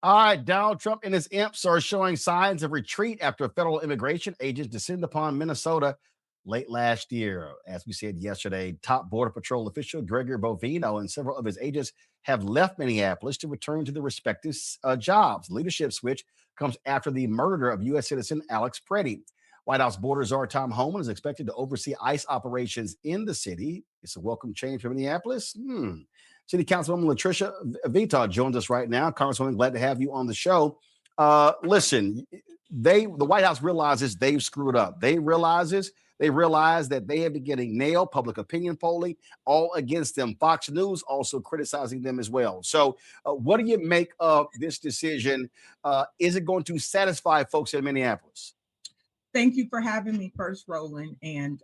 All right, Donald Trump and his imps are showing signs of retreat after federal immigration agents descended upon Minnesota late last year. As we said yesterday, top Border Patrol official Gregory Bovino and several of his agents have left Minneapolis to return to their respective jobs. Leadership switch comes after the murder of U.S. citizen Alex Preddy. White House Border Czar Tom Homan is expected to oversee ICE operations in the city. It's a welcome change for Minneapolis. City Councilwoman LaTrisha Vetaw joins us right now. Congresswoman, glad to have you on the show. Listen, the White House realizes they've screwed up. They realize that they have been getting nailed. Public opinion polling all against them. Fox News also criticizing them as well. So, what do you make of this decision? Is it going to satisfy folks in Minneapolis? Thank you for having me first, Roland. And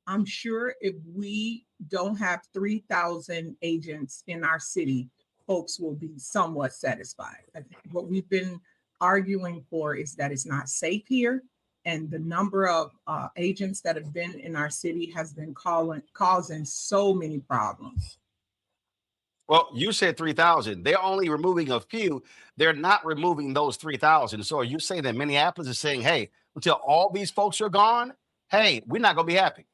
I'm sure if we don't have 3,000 agents in our city, folks will be somewhat satisfied. I think what we've been arguing for is that it's not safe here. And the number of agents that have been in our city has been causing so many problems. Well, you said 3,000. They're only removing a few. They're not removing those 3,000. So are you saying that Minneapolis is saying, hey, until all these folks are gone, hey, we're not going to be happy?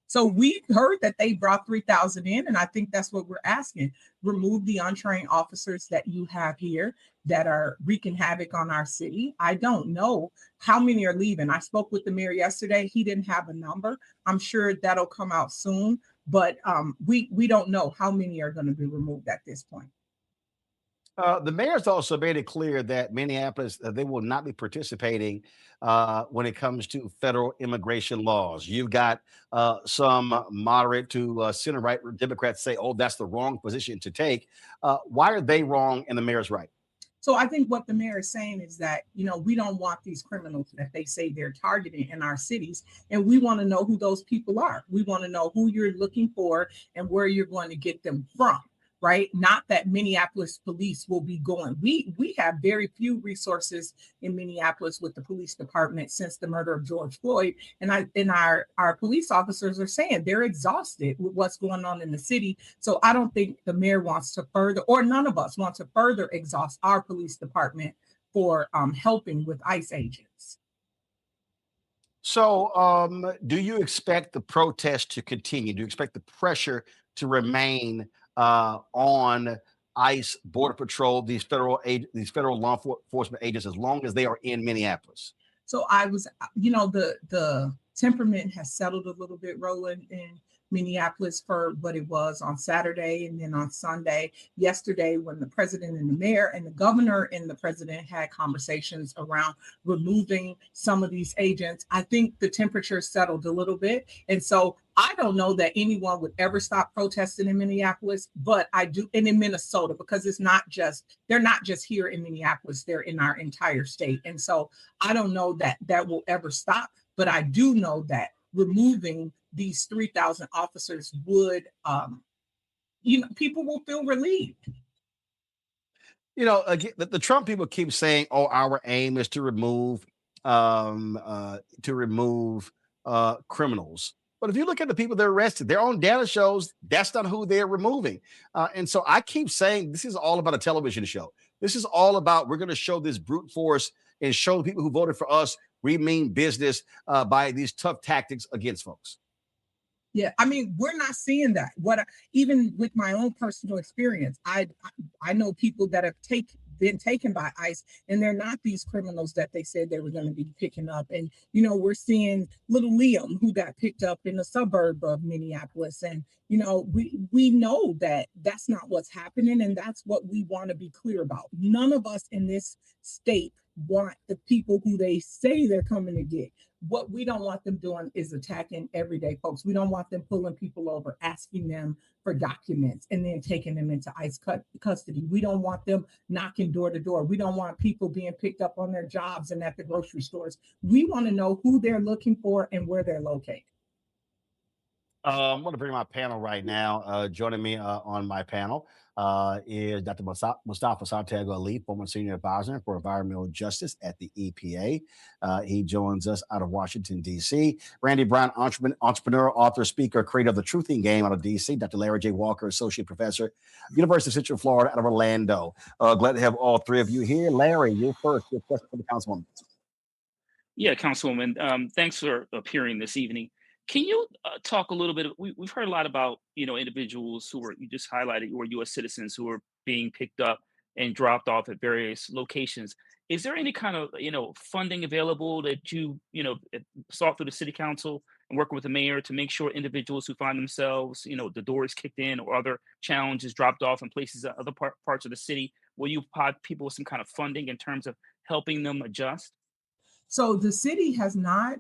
So we heard that they brought 3,000 in, and I think that's what we're asking. Remove the untrained officers that you have here that are wreaking havoc on our city. I don't know how many are leaving. I spoke with the mayor yesterday. He didn't have a number. I'm sure that'll come out soon, but we don't know how many are going to be removed at this point. The mayor's also made it clear that Minneapolis, they will not be participating when it comes to federal immigration laws. You've got some moderate to center right Democrats say, oh, that's the wrong position to take. Why are they wrong and the mayor's right? So I think what the mayor is saying is that, we don't want these criminals that they say they're targeting in our cities. And we want to know who those people are. We want to know who you're looking for and where you're going to get them from. Right? Not that Minneapolis police will be going. We have very few resources in Minneapolis with the police department since the murder of George Floyd. And our police officers are saying they're exhausted with what's going on in the city. So I don't think the mayor wants to further, or none of us want to further exhaust our police department for helping with ICE agents. So do you expect the protest to continue? Do you expect the pressure to remain on ICE, Border Patrol, these federal law enforcement agents, as long as they are in Minneapolis? So I was, the temperament has settled a little bit, Roland, in Minneapolis for what it was on Saturday and then on Sunday. Yesterday, when the president and the mayor and the governor and the president had conversations around removing some of these agents, I think the temperature settled a little bit. And so I don't know that anyone would ever stop protesting in Minneapolis, but I do, and in Minnesota, because they're not just here in Minneapolis, they're in our entire state. And so I don't know that that will ever stop, but I do know that removing these 3,000 officers would, people will feel relieved. Again, the Trump people keep saying, "Oh, our aim is to remove criminals." But if you look at the people they're arrested, their own data shows that's not who they're removing. And so I keep saying this is all about a television show. This is all about we're going to show this brute force and show the people who voted for us we mean business by these tough tactics against folks. Yeah, I mean, we're not seeing that. Even with my own personal experience, I know people that have been taken by ICE, and they're not these criminals that they said they were going to be picking up. And we're seeing little Liam who got picked up in a suburb of Minneapolis, and we know that that's not what's happening, and that's what we want to be clear about. None of us in this state want the people who they say they're coming to get. What we don't want them doing is attacking everyday folks. We don't want them pulling people over, asking them for documents, and then taking them into ICE custody. We don't want them knocking door to door. We don't want people being picked up on their jobs and at the grocery stores. We want to know who they're looking for and where they're located. I'm going to bring my panel right now. Joining me on my panel, is Dr. Mustafa Santiago Ali, former senior advisor for environmental justice at the EPA. He joins us out of Washington, D.C. Randy Brown, entrepreneur, author, speaker, creator of The Truthing Game out of D.C. Dr. Larry J. Walker, associate professor, University of Central Florida out of Orlando. Glad to have all three of you here. Larry, you're first. Your question for the councilwoman. Yeah, Councilwoman, thanks for appearing this evening. Can you talk a little bit? We've heard a lot about individuals who are, you just highlighted, who are U.S. citizens who are being picked up and dropped off at various locations. Is there any kind of funding available that sought through the city council and working with the mayor to make sure individuals who find themselves the doors kicked in or other challenges dropped off in places other parts of the city? Will you provide people with some kind of funding in terms of helping them adjust? So the city has not,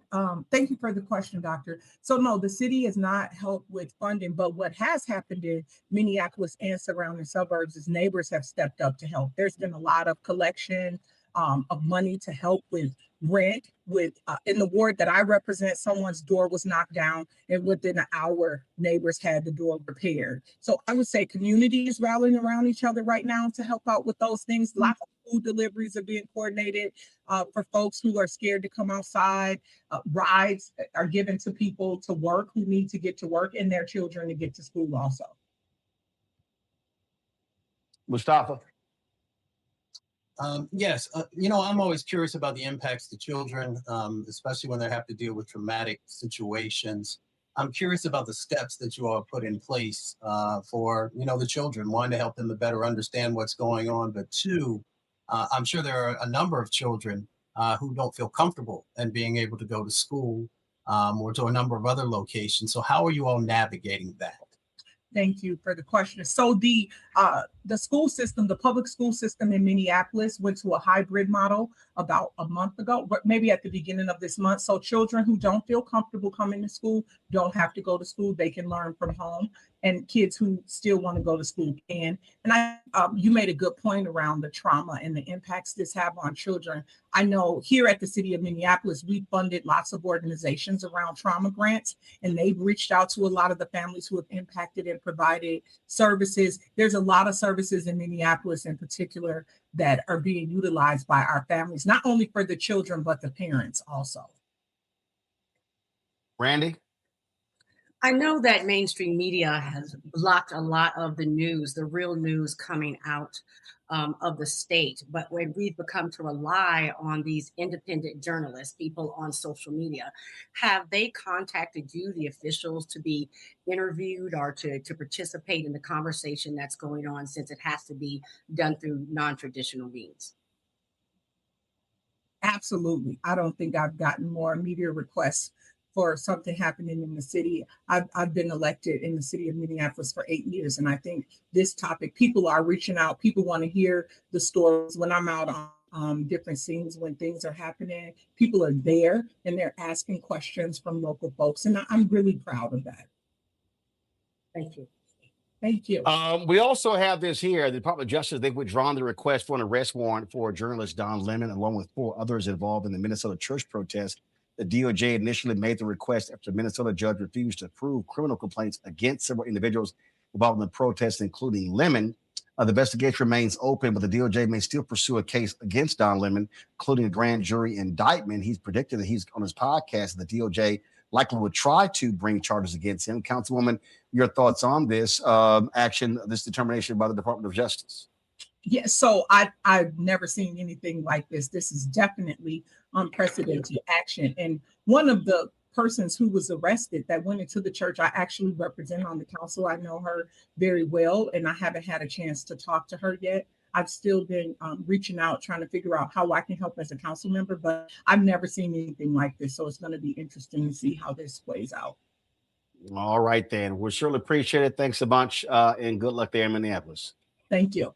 thank you for the question, doctor. So no, the city has not helped with funding, but what has happened in Minneapolis and surrounding suburbs is neighbors have stepped up to help. There's been a lot of collection of money to help with rent. With in the ward that I represent, someone's door was knocked down, and within an hour, neighbors had the door repaired. So I would say community is rallying around each other right now to help out with those things. Lots of food deliveries are being coordinated for folks who are scared to come outside. Rides are given to people to work who need to get to work and their children to get to school also. Mustafa. Yes, I'm always curious about the impacts to children, especially when they have to deal with traumatic situations. I'm curious about the steps that you all put in place for, the children. One, to help them to better understand what's going on, but two, I'm sure there are a number of children who don't feel comfortable and being able to go to school or to a number of other locations. So how are you all navigating that? Thank you for the question. So the school system, the public school system in Minneapolis went to a hybrid model about a month ago, but maybe at the beginning of this month. So children who don't feel comfortable coming to school don't have to go to school. They can learn from home, and kids who still want to go to school can. And you made a good point around the trauma and the impacts this have on children. I know here at the city of Minneapolis, we funded lots of organizations around trauma grants, and they've reached out to a lot of the families who have impacted and provided services. There's a lot of services in Minneapolis in particular that are being utilized by our families, not only for the children, but the parents also. Randy? I know that mainstream media has blocked a lot of the news, the real news coming out of the state. But when we've become to rely on these independent journalists, people on social media, have they contacted you, the officials, to be interviewed or to participate in the conversation that's going on, since it has to be done through non-traditional means? Absolutely. I don't think I've gotten more media requests for something happening in the city. I've been elected in the city of Minneapolis for 8 years. And I think this topic, people are reaching out. People want to hear the stories. When I'm out on different scenes, when things are happening, people are there and they're asking questions from local folks. And I'm really proud of that. Thank you. Thank you. We also have this here. The Department of Justice, they've withdrawn the request for an arrest warrant for journalist Don Lemon, along with 4 others involved in the Minnesota church protest. The DOJ initially made the request after a Minnesota judge refused to approve criminal complaints against several individuals involved in the protests, including Lemon. The investigation remains open, but the DOJ may still pursue a case against Don Lemon, including a grand jury indictment. He's predicted that he's on his podcast, the DOJ likely would try to bring charges against him. Councilwoman, your thoughts on this action, this determination by the Department of Justice? Yeah, so I've never seen anything like this. This is definitely unprecedented action. And one of the persons who was arrested that went into the church, I actually represent on the council. I know her very well, and I haven't had a chance to talk to her yet. I've still been reaching out, trying to figure out how I can help as a council member, but I've never seen anything like this. So it's going to be interesting to see how this plays out. All right, then. We'll surely appreciate it. Thanks a bunch, and good luck there in Minneapolis. Thank you.